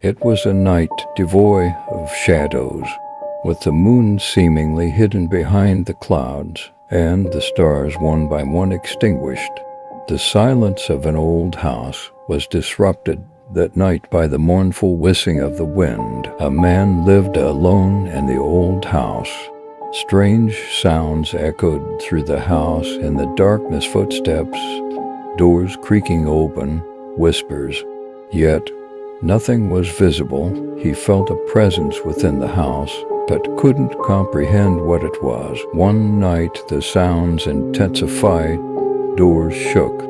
It was a night devoid of shadows, with the moon seemingly hidden behind the clouds and the stars one by one extinguished. The silence of an old house was disrupted that night by the mournful whistling of the wind. A man lived alone in the old house. Strange sounds echoed through the house in the darkness, footsteps, doors creaking open, whispers. Yet nothing was visible. He felt a presence within the house, but couldn't comprehend what it was. One night the sounds intensified, doors shook,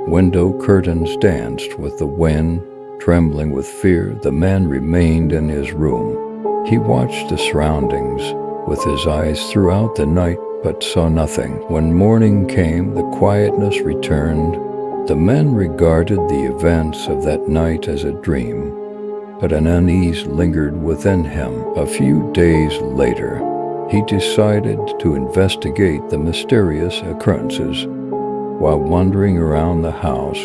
window curtains danced with the wind. Trembling with fear, the man remained in his room. He watched the surroundings with his eyes throughout the night, but saw nothing. When morning came, the quietness returned. The man regarded the events of that night as a dream, but an unease lingered within him. A few days later, he decided to investigate the mysterious occurrences. While wandering around the house,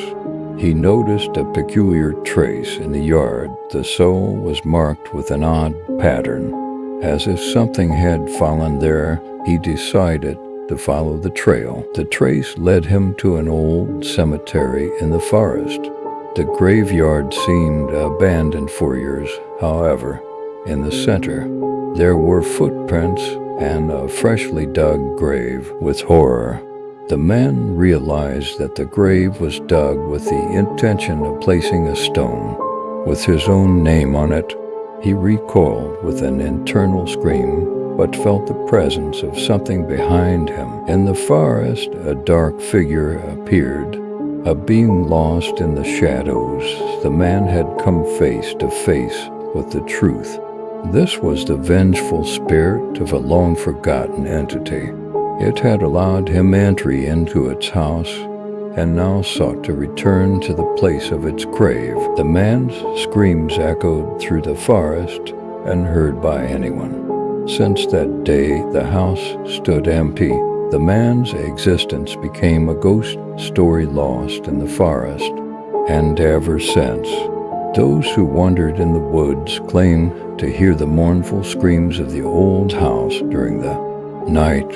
he noticed a peculiar trace in the yard. The sole was marked with an odd pattern, as if something had fallen there. He decided to follow the trail. The trace led him to an old cemetery in the forest. The graveyard seemed abandoned for years. However, in the center, there were footprints and a freshly dug grave. With horror, the man realized that the grave was dug with the intention of placing a stone with his own name on it. He recoiled with an internal scream, but felt the presence of something behind him. In the forest, a dark figure appeared, a being lost in the shadows. The man had come face to face with the truth. This was the vengeful spirit of a long-forgotten entity. It had allowed him entry into its house and now sought to return to the place of its grave. The man's screams echoed through the forest, unheard by anyone. Since that day, the house stood empty. The man's existence became a ghost story lost in the forest, and ever since, those who wandered in the woods claim to hear the mournful screams of the old house during the night